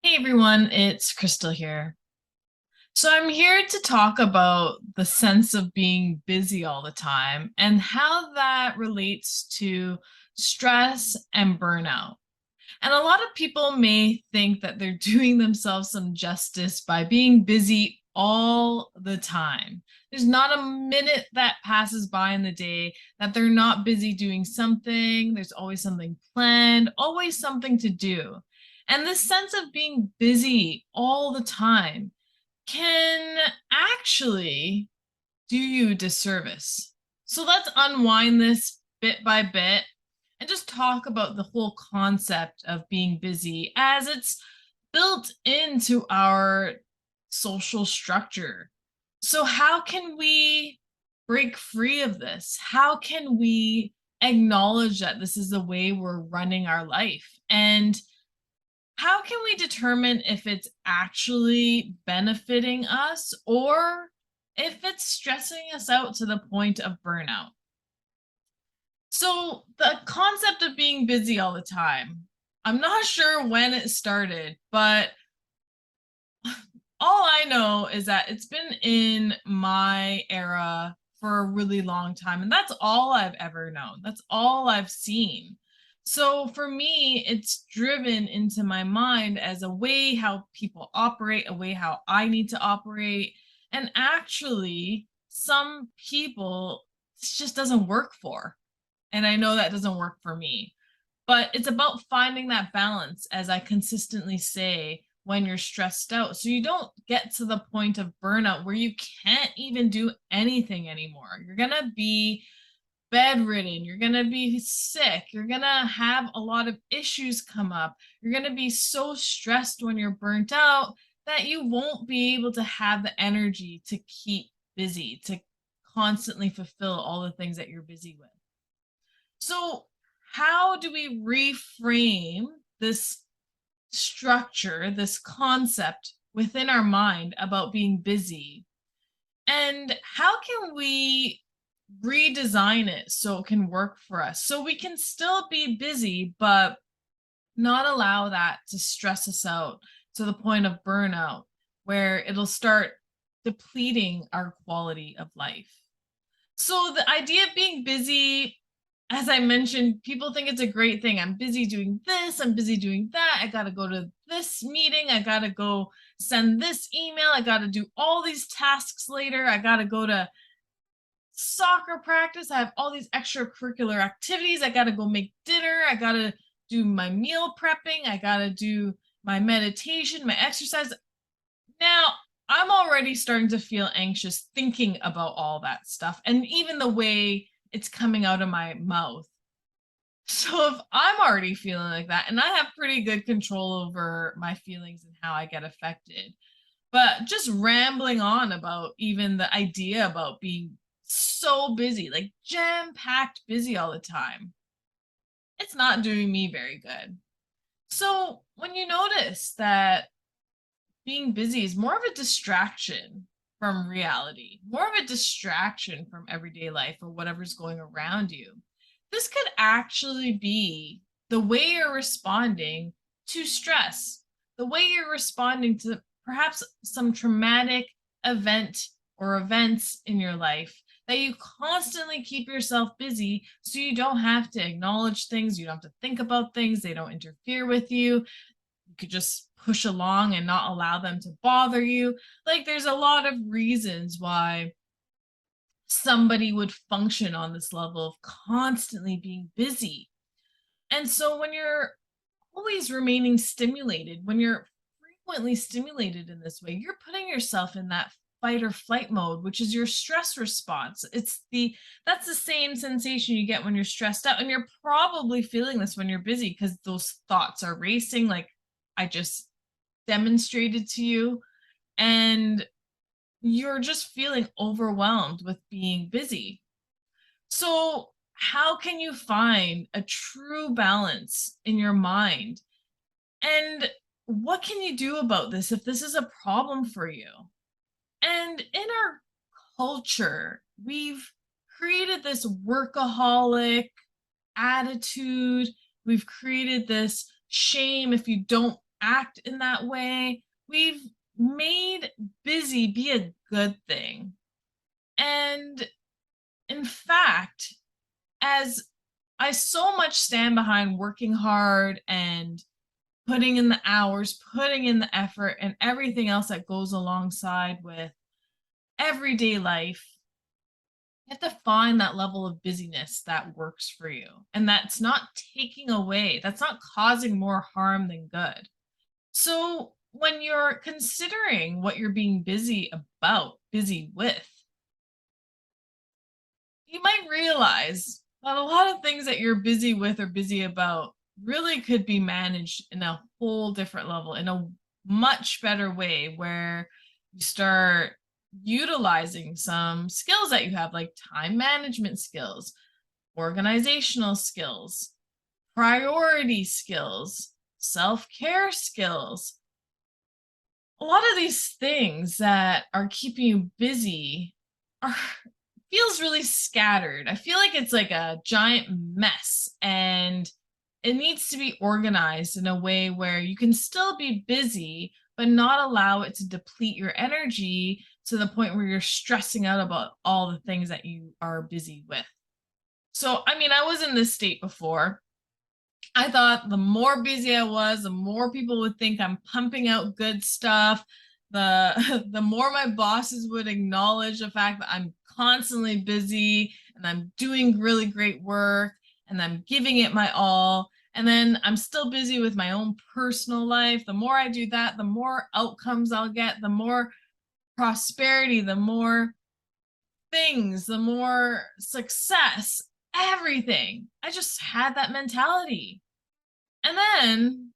Hey everyone, it's Crystal here. So I'm here to talk about the sense of being busy all the time and how that relates to stress and burnout. And a lot of people may think that they're doing themselves some justice by being busy all the time. There's not a minute that passes by in the day that they're not busy doing something. There's always something planned, always something to do. And this sense of being busy all the time can actually do you disservice. So let's unwind this bit by bit and just talk about the whole concept of being busy as it's built into our social structure. So, how can we break free of this? How can we acknowledge that this is the way we're running our life? And how can we determine if it's actually benefiting us or if it's stressing us out to the point of burnout? So, the concept of being busy all the time, I'm not sure when it started, but all I know is that it's been in my era for a really long time. And that's all I've ever known. That's all I've seen. So for me, it's driven into my mind as a way how people operate, a way how I need to operate. And actually, some people this just doesn't work for. And I know that doesn't work for me. But it's about finding that balance, as I consistently say, when you're stressed out. So you don't get to the point of burnout where you can't even do anything anymore. You're going to be bedridden. You're going to be sick. You're going to have a lot of issues come up. You're going to be so stressed when you're burnt out that you won't be able to have the energy to keep busy, to constantly fulfill all the things that you're busy with. So, how do we reframe this structure, this concept within our mind about being busy? And how can we redesign it so it can work for us? So we can still be busy, but not allow that to stress us out to the point of burnout, where it'll start depleting our quality of life. So the idea of being busy, as I mentioned, people think it's a great thing. I'm busy doing this, I'm busy doing that. I got to go to this meeting, I got to go send this email, I got to do all these tasks later, I got to go to soccer practice, I have all these extracurricular activities, I got to go make dinner, I got to do my meal prepping, I got to do my meditation, my exercise. Now, I'm already starting to feel anxious thinking about all that stuff and even the way it's coming out of my mouth. So if I'm already feeling like that, and I have pretty good control over my feelings and how I get affected, but just rambling on about even the idea about being so busy, like jam packed busy all the time, it's not doing me very good. So when you notice that being busy is more of a distraction from reality, more of a distraction from everyday life or whatever's going around you. This could actually be the way you're responding to stress, the way you're responding to perhaps some traumatic event or events in your life that you constantly keep yourself busy so you don't have to acknowledge things, you don't have to think about things, they don't interfere with you. You could just push along and not allow them to bother you. Like there's a lot of reasons why somebody would function on this level of constantly being busy. And so when you're always remaining stimulated, when you're frequently stimulated in this way, you're putting yourself in that fight or flight mode, which is your stress response. That's the same sensation you get when you're stressed out. And you're probably feeling this when you're busy because those thoughts are racing, like I just demonstrated to you. And you're just feeling overwhelmed with being busy. So, how can you find a true balance in your mind? And what can you do about this if this is a problem for you? And in our culture, we've created this workaholic attitude. We've created this shame if you don't act in that way, we've made busy be a good thing. And in fact, as I so much stand behind working hard and putting in the hours, putting in the effort, and everything else that goes alongside with everyday life, you have to find that level of busyness that works for you. And that's not taking away, that's not causing more harm than good. So when you're considering what you're being busy about, busy with, you might realize that a lot of things that you're busy with or busy about really could be managed in a whole different level, in a much better way, where you start utilizing some skills that you have, like time management skills, organizational skills, priority skills, self care skills. A lot of these things that are keeping you busy are feels really scattered. I feel like it's like a giant mess, and it needs to be organized in a way where you can still be busy but not allow it to deplete your energy to the point where you're stressing out about all the things that you are busy with. So, I mean, I was in this state before. I thought the more busy I was, the more people would think I'm pumping out good stuff. The more my bosses would acknowledge the fact that I'm constantly busy and I'm doing really great work and I'm giving it my all. And then I'm still busy with my own personal life. The more I do that, the more outcomes I'll get, the more prosperity, the more things, the more success, everything. I just had that mentality. And then,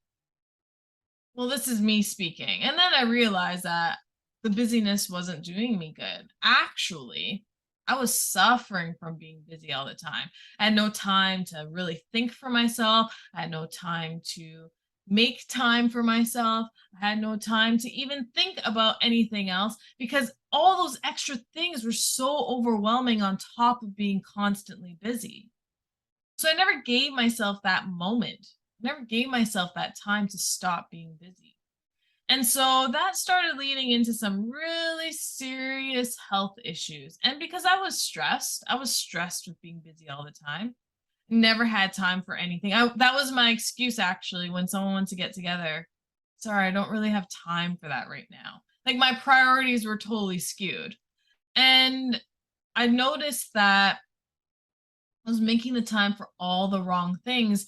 well, this is me speaking. And then I realized that the busyness wasn't doing me good. Actually, I was suffering from being busy all the time. I had no time to really think for myself. I had no time to make time for myself. I had no time to even think about anything else because all those extra things were so overwhelming on top of being constantly busy. So I never gave myself that moment. Never gave myself that time to stop being busy. And so that started leading into some really serious health issues. And because I was stressed with being busy all the time. Never had time for anything. That was my excuse actually when someone wants to get together. Sorry, I don't really have time for that right now. Like my priorities were totally skewed. And I noticed that I was making the time for all the wrong things,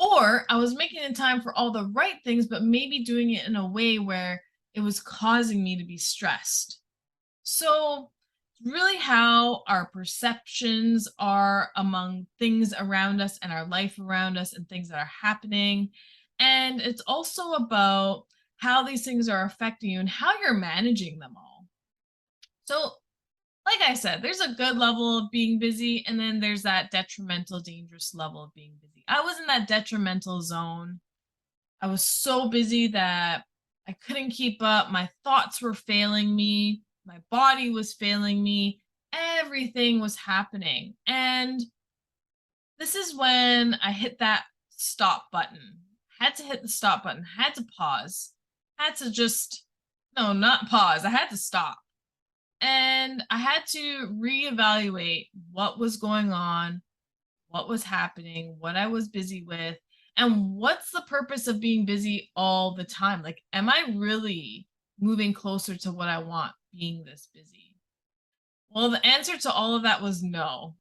or I was making the time for all the right things, but maybe doing it in a way where it was causing me to be stressed. So, really, how our perceptions are among things around us and our life around us and things that are happening. And it's also about how these things are affecting you and how you're managing them all. So, like I said, there's a good level of being busy, and then there's that detrimental, dangerous level of being busy. I was in that detrimental zone. I was so busy that I couldn't keep up. My thoughts were failing me, my body was failing me, everything was happening. And this is when I hit that stop button. Had to hit the stop button, had to pause, had to just, no, not pause, I had to stop and I had to reevaluate what was going on, what was happening, what I was busy with, and what's the purpose of being busy all the time? Like, am I really moving closer to what I want being this busy? Well, the answer to all of that was no,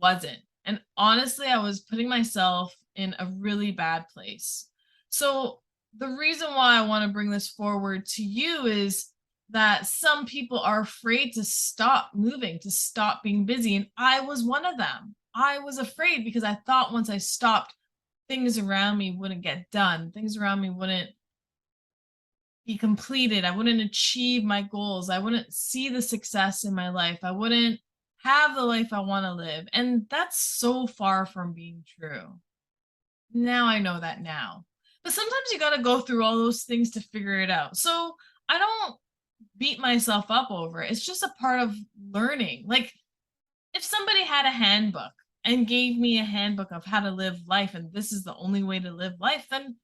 wasn't. And honestly, I was putting myself in a really bad place. So, the reason why I want to bring this forward to you is that some people are afraid to stop moving, to stop being busy. And I was one of them. I was afraid because I thought once I stopped, things around me wouldn't get done, things around me wouldn't be completed. I wouldn't achieve my goals. I wouldn't see the success in my life. I wouldn't have the life I want to live. And that's so far from being true. Now I know that now. But sometimes you got to go through all those things to figure it out. So I don't beat myself up over it. It's just a part of learning. Like if somebody had a handbook and gave me a handbook of how to live life and this is the only way to live life, then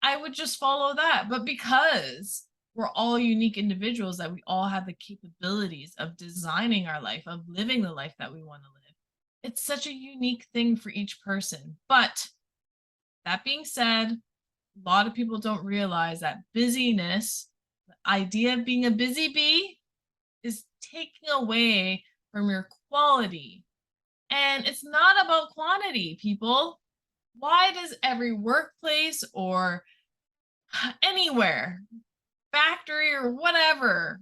I would just follow that. But because we're all unique individuals, that we all have the capabilities of designing our life, of living the life that we want to live, it's such a unique thing for each person. But that being said, a lot of people don't realize that busyness, the idea of being a busy bee, is taking away from your quality. And it's not about quantity, people. Why does every workplace or anywhere, factory or whatever,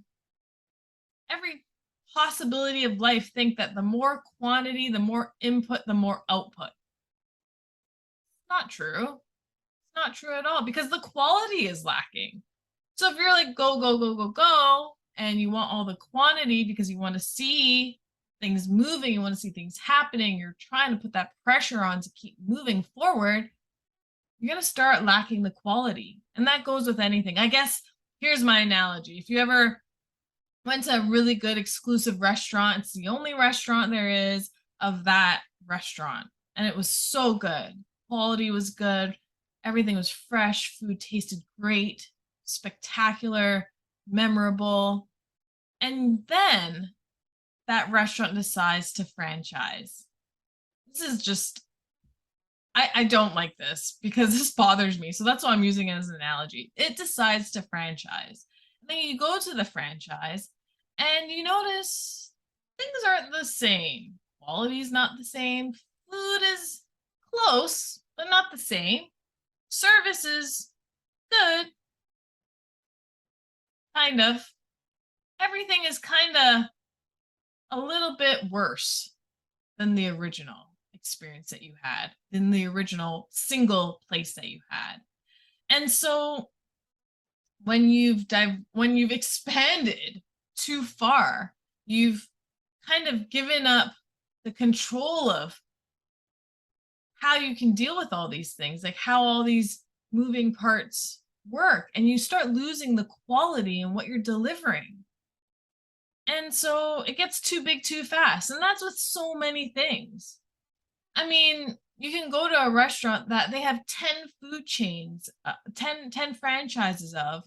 every possibility of life think that the more quantity, the more input, the more output? Not true. It's not true at all because the quality is lacking. So if you're like go, go, go, go, go, and you want all the quantity because you want to see things moving, you want to see things happening, you're trying to put that pressure on to keep moving forward, you're going to start lacking the quality. And that goes with anything. I guess here's my analogy. If you ever went to a really good exclusive restaurant, it's the only restaurant there is of that restaurant. And it was so good. Quality was good. Everything was fresh. Food tasted great, spectacular, memorable. And then that restaurant decides to franchise. This is just, I don't like this because this bothers me. So that's why I'm using it as an analogy. It decides to franchise. And then you go to the franchise and you notice things aren't the same. Quality is not the same. Food is close, but not the same. Service is good, kind of. Everything is kind of a little bit worse than the original experience that you had, than the original single place that you had. And so when you've expanded too far, you've kind of given up the control of how you can deal with all these things, like how all these moving parts work, and you start losing the quality in what you're delivering. And so it gets too big too fast. And that's with so many things. I mean, you can go to a restaurant that they have 10 food chains, 10 franchises of,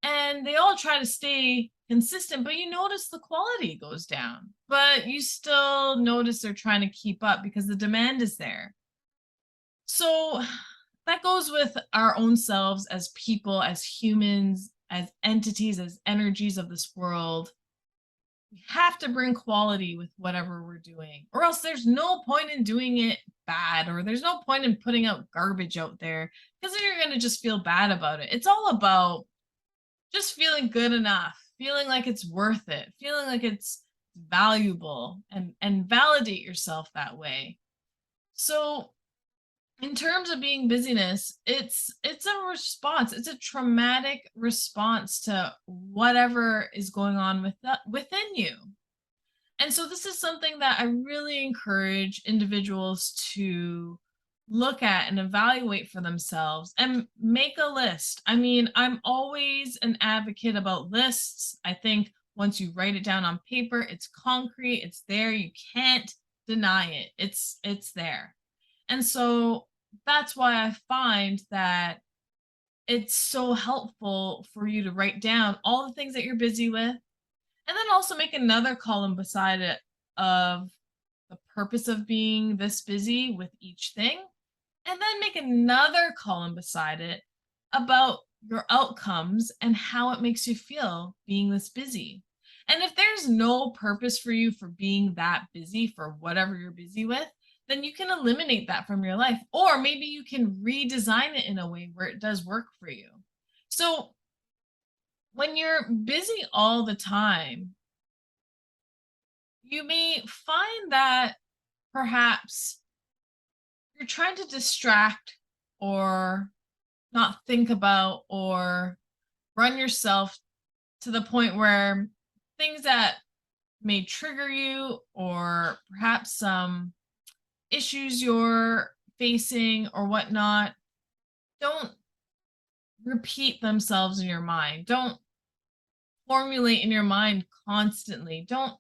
and they all try to stay consistent, but you notice the quality goes down. But you still notice they're trying to keep up because the demand is there. So that goes with our own selves as people, as humans, as entities, as energies of this world. We have to bring quality with whatever we're doing, or else there's no point in doing it bad, or there's no point in putting out garbage out there because then you're going to just feel bad about it. It's all about just feeling good enough, feeling like it's worth it, feeling like it's valuable, and validate yourself that way. So in terms of being busyness, it's a response. It's a traumatic response to whatever is going on within you. And so this is something that I really encourage individuals to look at and evaluate for themselves and make a list. I mean, I'm always an advocate about lists. I think once you write it down on paper, it's concrete, it's there, you can't deny it. It's there. And so that's why I find that it's so helpful for you to write down all the things that you're busy with, and then also make another column beside it of the purpose of being this busy with each thing, and then make another column beside it about your outcomes and how it makes you feel being this busy. And if there's no purpose for you for being that busy for whatever you're busy with, then you can eliminate that from your life. Or maybe you can redesign it in a way where it does work for you. So when you're busy all the time, you may find that perhaps you're trying to distract or not think about or run yourself to the point where things that may trigger you or perhaps some issues you're facing or whatnot don't repeat themselves in your mind. Don't formulate in your mind constantly. Don't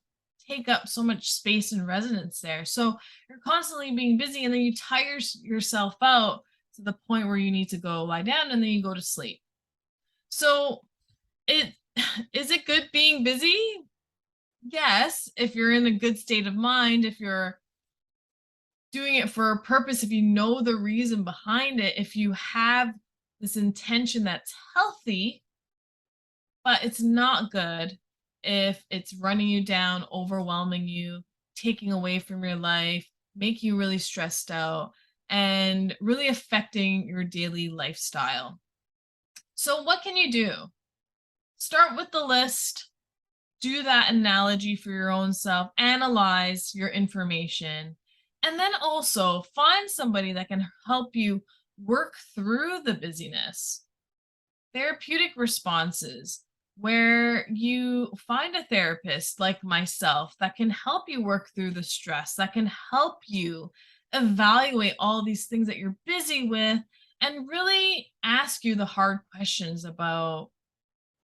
take up so much space and resonance there. So you're constantly being busy and then you tire yourself out to to the point where you need to go lie down and then you go to sleep. So it is it good being busy? Yes, if you're in a good state of mind, if you're doing it for a purpose, if you know the reason behind it, if you have this intention that's healthy, but it's not good if it's running you down, overwhelming you, taking away from your life, making you really stressed out, and really affecting your daily lifestyle. So, what can you do? Start with the list, do that analogy for your own self, analyze your information, and then also find somebody that can help you work through the busyness. Therapeutic responses, where you find a therapist like myself that can help you work through the stress, that can help you evaluate all these things that you're busy with and really ask you the hard questions about,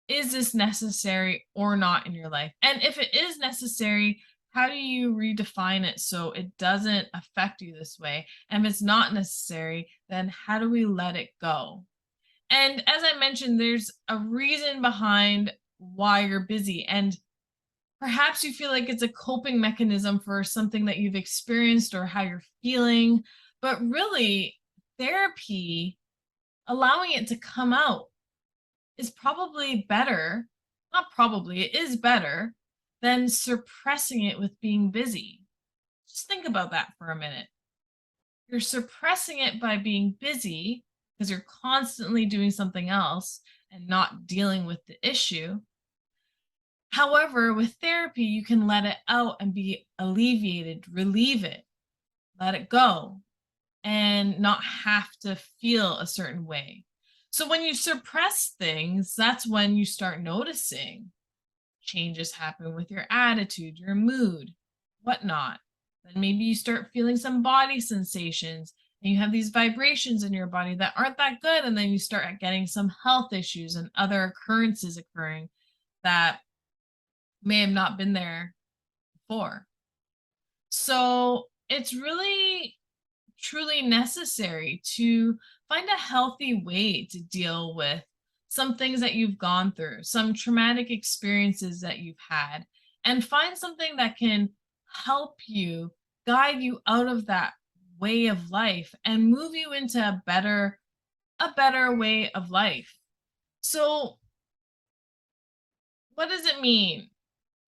is this necessary or not in your life? And if it is necessary, how do you redefine it so it doesn't affect you this way? And if it's not necessary, then how do we let it go? And as I mentioned, there's a reason behind why you're busy. And perhaps you feel like it's a coping mechanism for something that you've experienced or how you're feeling. But really, therapy, allowing it to come out, is probably better. Not probably, it is better than suppressing it with being busy. Just think about that for a minute. You're suppressing it by being busy because you're constantly doing something else and not dealing with the issue. However, with therapy, you can let it out and be alleviated, relieve it, let it go, and not have to feel a certain way. So when you suppress things, that's when you start noticing changes happen with your attitude, your mood, whatnot. Then maybe you start feeling some body sensations and you have these vibrations in your body that aren't that good. And then you start getting some health issues and other occurrences occurring that may have not been there before. So it's really truly necessary to find a healthy way to deal with some things that you've gone through, some traumatic experiences that you've had, and find something that can help you guide you out of that way of life and move you into a better way of life. So, what does it mean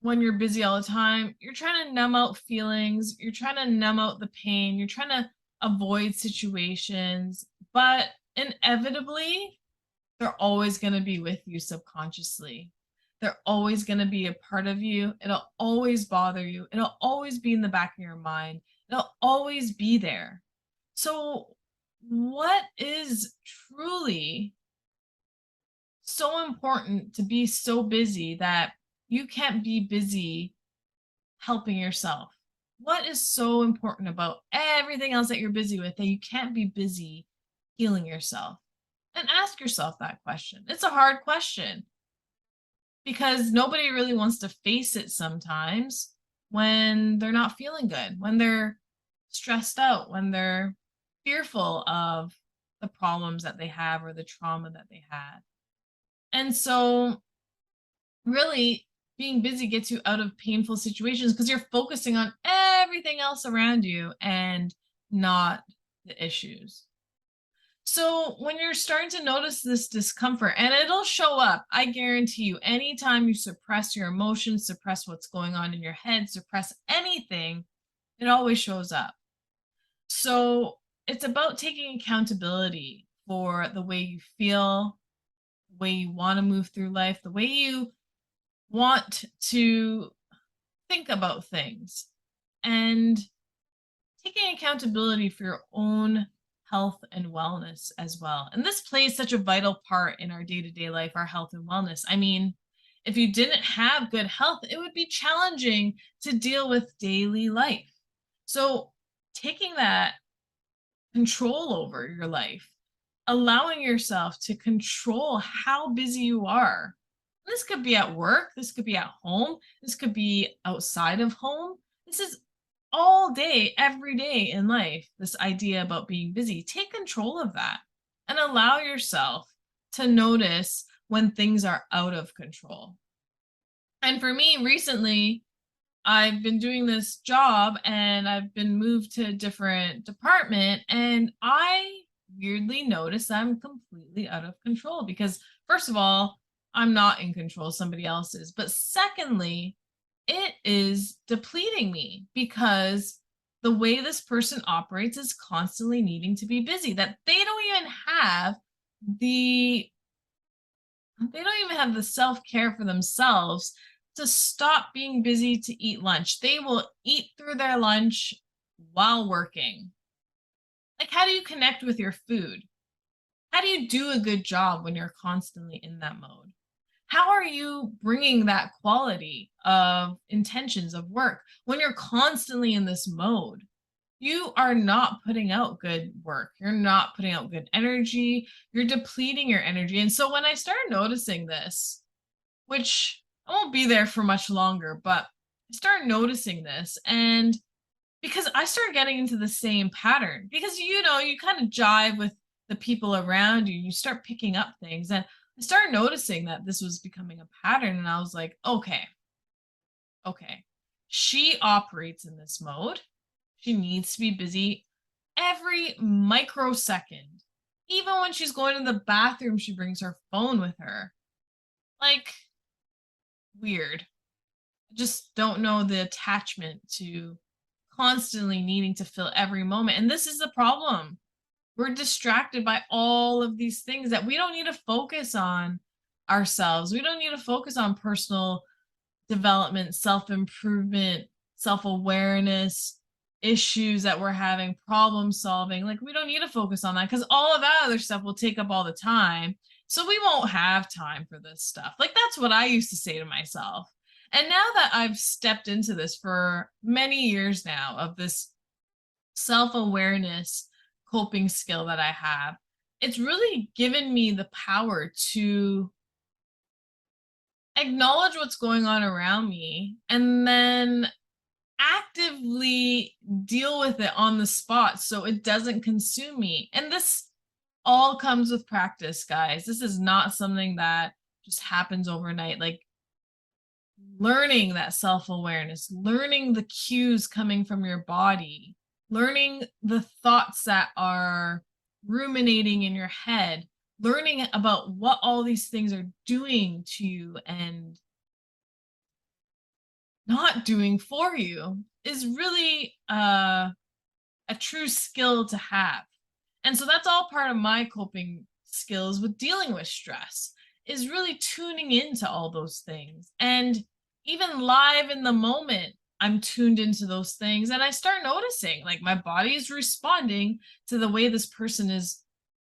when you're busy all the time? You're trying to numb out feelings, you're trying to numb out the pain, you're trying to avoid situations, but inevitably, they're always going to be with you subconsciously. They're always going to be a part of you. It'll always bother you. It'll always be in the back of your mind. It'll always be there. So, what is truly so important to be so busy that you can't be busy helping yourself? What is so important about everything else that you're busy with that you can't be busy healing yourself? And ask yourself that question. It's a hard question because nobody really wants to face it sometimes when they're not feeling good, when they're stressed out, when they're fearful of the problems that they have or the trauma that they had. And so, really, being busy gets you out of painful situations because you're focusing on everything else around you and not the issues. So, when you're starting to notice this discomfort, and it'll show up, I guarantee you, anytime you suppress your emotions, suppress what's going on in your head, suppress anything, it always shows up. So, it's about taking accountability for the way you feel, the way you want to move through life, the way you want to think about things, and taking accountability for your own health and wellness as well. And this plays such a vital part in our day to day life, our health and wellness. I mean, if you didn't have good health, it would be challenging to deal with daily life. So, taking that control over your life, allowing yourself to control how busy you are. This could be at work, this could be at home, this could be outside of home. This is all day, every day in life, this idea about being busy. Take control of that and allow yourself to notice when things are out of control. And for me, recently, I've been doing this job and I've been moved to a different department, and I weirdly notice I'm completely out of control because, first of all, I'm not in control, somebody else is. But secondly, it is depleting me because the way this person operates is constantly needing to be busy, that the they don't even have the self-care for themselves to stop being busy to eat lunch. They will eat through their lunch while working. Like, how do you connect with your food? How do you do a good job when you're constantly in that mode? How are you bringing that quality of intentions of work when you're constantly in this mode? You are not putting out good work. You're not putting out good energy. You're depleting your energy. And so when I started noticing this, which I won't be there for much longer, but I started noticing this, and because I started getting into the same pattern, because you kind of jive with the people around you, you start picking up things. And I started noticing that this was becoming a pattern, and I was like, okay. She operates in this mode. She needs to be busy every microsecond. Even when she's going to the bathroom, she brings her phone with her. Like, weird. I just don't know the attachment to constantly needing to fill every moment. And this is the problem. We're distracted by all of these things that we don't need to focus on ourselves. We don't need to focus on personal development, self improvement, self awareness, issues that we're having, problem solving. Like, we don't need to focus on that because all of that other stuff will take up all the time. So we won't have time for this stuff. Like, that's what I used to say to myself. And now that I've stepped into this for many years now, of this self awareness coping skill that I have, it's really given me the power to acknowledge what's going on around me and then actively deal with it on the spot so it doesn't consume me. And this all comes with practice, guys. This is not something that just happens overnight. Like, learning that self awareness, learning the cues coming from your body, learning the thoughts that are ruminating in your head, learning about what all these things are doing to you and not doing for you is really a true skill to have. And so that's all part of my coping skills with dealing with stress, is really tuning into all those things. And even live in the moment, I'm tuned into those things and I start noticing like my body is responding to the way this person is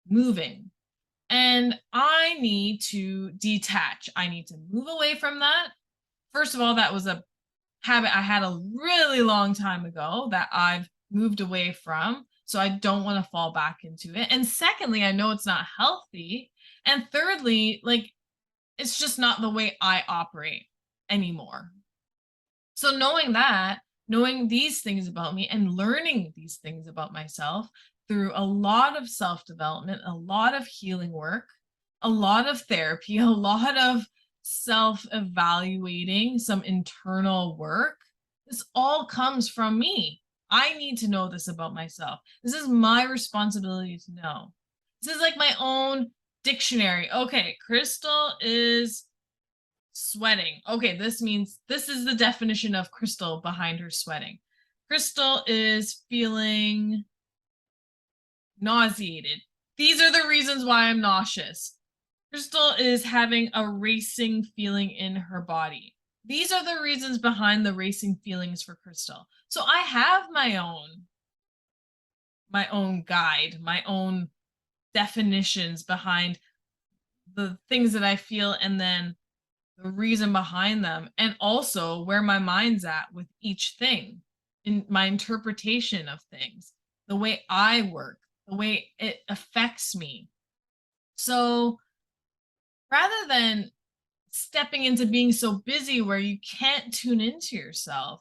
moving. And I need to detach. I need to move away from that. First of all, that was a habit I had a really long time ago that I've moved away from. So I don't want to fall back into it. And secondly, I know it's not healthy. And thirdly, like, it's just not the way I operate anymore. So knowing that, knowing these things about me and learning these things about myself through a lot of self development, a lot of healing work, a lot of therapy, a lot of self evaluating, some internal work, this all comes from me. I need to know this about myself. This is my responsibility to know. This is like my own dictionary. Okay, Crystal is sweating. Okay, this means this is the definition of Crystal behind her sweating. Crystal is feeling nauseated. These are the reasons why I'm nauseous. Crystal is having a racing feeling in her body. These are the reasons behind the racing feelings for Crystal. So I have my own guide, my own definitions behind the things that I feel and then the reason behind them, and also where my mind's at with each thing in my interpretation of things, the way I work, the way it affects me. So rather than stepping into being so busy where you can't tune into yourself,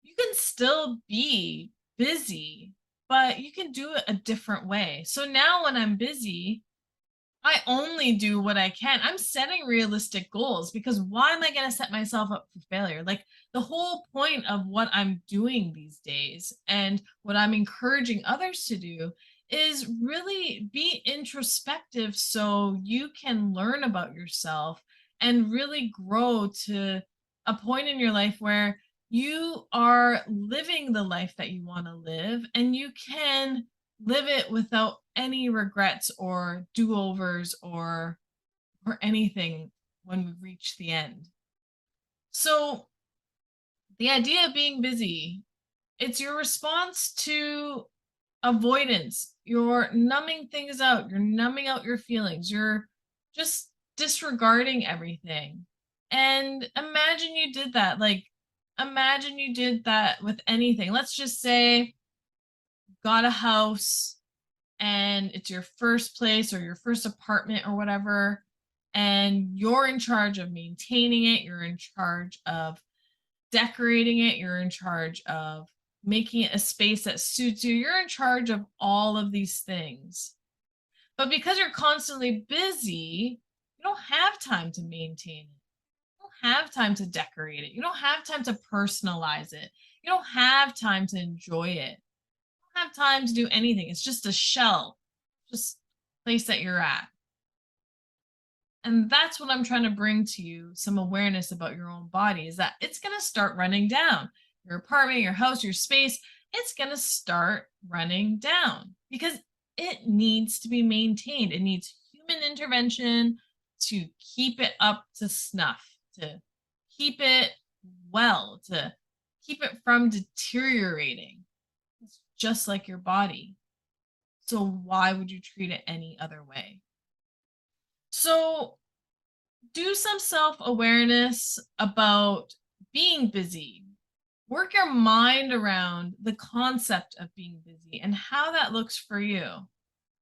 you can still be busy, but you can do it a different way. So now when I'm busy, I only do what I can. I'm setting realistic goals because why am I going to set myself up for failure? Like the whole point of what I'm doing these days and what I'm encouraging others to do is really be introspective so you can learn about yourself and really grow to a point in your life where you are living the life that you want to live and you can live it without any regrets or do-overs or anything when we reach the end. So the idea of being busy, it's your response to avoidance. You're numbing things out, you're numbing out your feelings, you're just disregarding everything. And imagine you did that. Like imagine you did that with anything. Let's just say got a house and it's your first place or your first apartment or whatever, and you're in charge of maintaining it, you're in charge of decorating it, you're in charge of making it a space that suits you, you're in charge of all of these things. But because you're constantly busy, you don't have time to maintain it. You don't have time to decorate it. You don't have time to personalize it. You don't have time to enjoy it. Have time to do anything. It's just a shell, just place that you're at. And that's what I'm trying to bring to you some awareness about your own body is that it's going to start running down. Your apartment, your house, your space, it's going to start running down because it needs to be maintained. It needs human intervention to keep it up to snuff, to keep it well, to keep it from deteriorating. It's just like your body. So why would you treat it any other way? So do some self awareness about being busy. Work your mind around the concept of being busy and how that looks for you.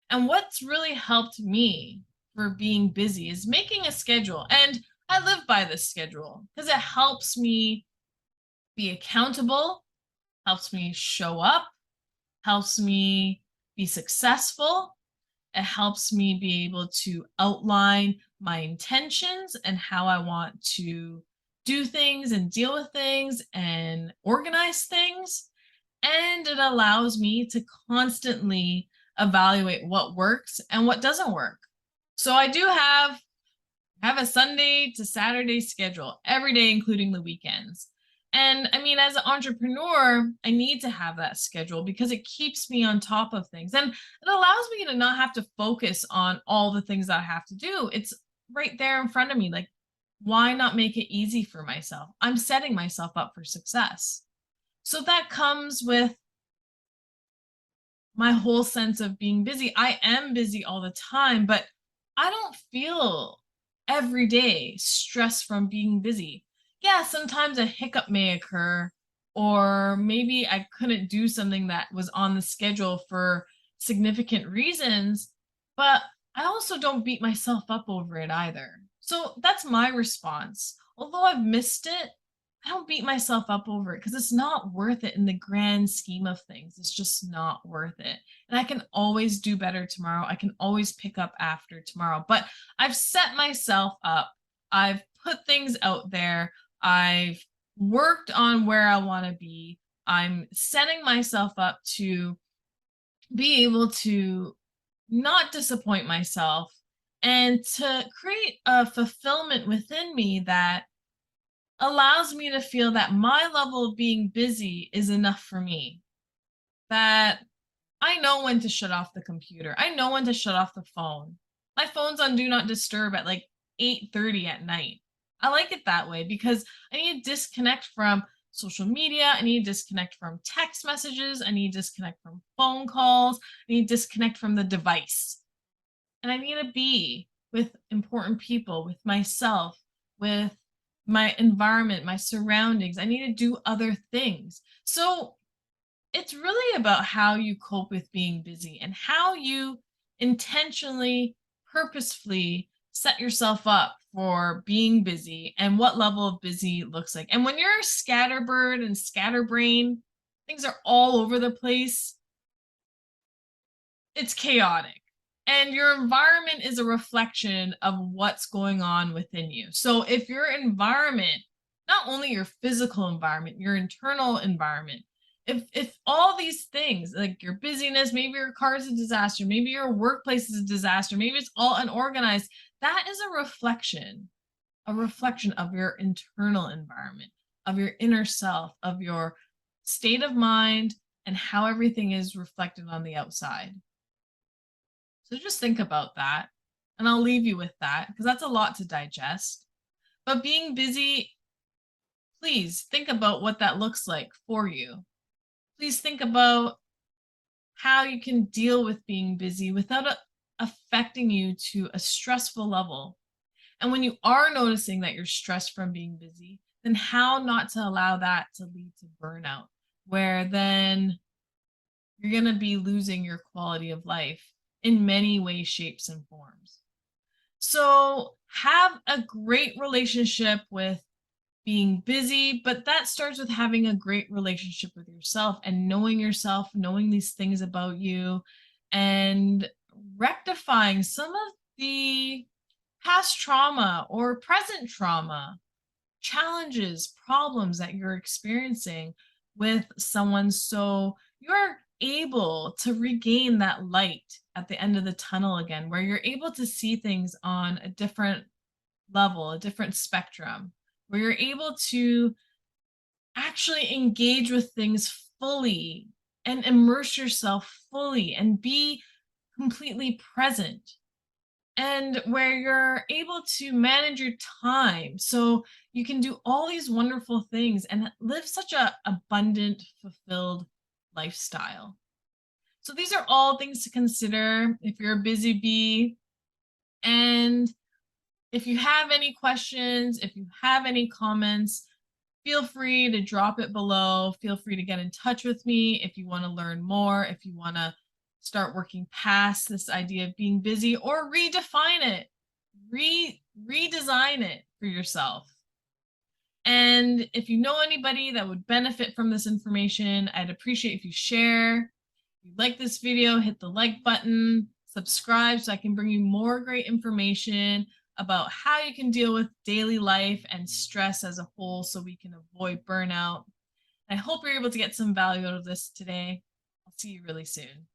And what's really helped me for being busy is making a schedule. And I live by this schedule because it helps me be accountable, helps me show up, helps me be successful. It helps me be able to outline my intentions and how I want to do things and deal with things and organize things. And it allows me to constantly evaluate what works and what doesn't work. So I do have a Sunday to Saturday schedule every day, including the weekends. And I mean, as an entrepreneur, I need to have that schedule because it keeps me on top of things and it allows me to not have to focus on all the things that I have to do. It's right there in front of me. Like, why not make it easy for myself? I'm setting myself up for success. So that comes with my whole sense of being busy. I am busy all the time, but I don't feel every day stress from being busy. Yeah, sometimes a hiccup may occur, or maybe I couldn't do something that was on the schedule for significant reasons, but I also don't beat myself up over it either. So that's my response. Although I've missed it, I don't beat myself up over it because it's not worth it in the grand scheme of things. It's just not worth it. And I can always do better tomorrow. I can always pick up after tomorrow. But I've set myself up. I've put things out there. I've worked on where I want to be. I'm setting myself up to be able to not disappoint myself and to create a fulfillment within me that allows me to feel that my level of being busy is enough for me. That I know when to shut off the computer. I know when to shut off the phone. My phone's on do not disturb at like 8:30 at night. I like it that way because I need to disconnect from social media. I need to disconnect from text messages. I need to disconnect from phone calls. I need to disconnect from the device. And I need to be with important people, with myself, with my environment, my surroundings. I need to do other things. So it's really about how you cope with being busy and how you intentionally, purposefully set yourself up for being busy and what level of busy looks like. And when you're scatterbird and scatterbrain, things are all over the place, it's chaotic. And your environment is a reflection of what's going on within you. So if your environment, not only your physical environment, your internal environment, if all these things, like your busyness, maybe your car is a disaster, maybe your workplace is a disaster, maybe it's all unorganized, that is a reflection of your internal environment, of your inner self, of your state of mind, and how everything is reflected on the outside. So just think about that. And I'll leave you with that because that's a lot to digest. But being busy, please think about what that looks like for you. Please think about how you can deal with being busy without affecting you to a stressful level. And when you are noticing that you're stressed from being busy, then how not to allow that to lead to burnout, where then you're going to be losing your quality of life in many ways, shapes, and forms. So have a great relationship with being busy, but that starts with having a great relationship with yourself, knowing these things about you, and rectifying some of the past trauma or present trauma, challenges, problems that you're experiencing with someone so you're able to regain that light at the end of the tunnel again, where you're able to see things on a different level, a different spectrum, where you're able to actually engage with things fully and immerse yourself fully and be completely present, and where you're able to manage your time so you can do all these wonderful things and live such a abundant, fulfilled lifestyle. So these are all things to consider if you're a busy bee. And if you have any questions, if you have any comments, feel free to drop it below. Feel free to get in touch with me if you want to learn more, if you want to start working past this idea of being busy, or redefine it, redesign it for yourself. And if you know anybody that would benefit from this information, I'd appreciate if you share. If you like this video, hit the like button, subscribe so I can bring you more great information about how you can deal with daily life and stress as a whole so we can avoid burnout. I hope you're able to get some value out of this today. I'll see you really soon.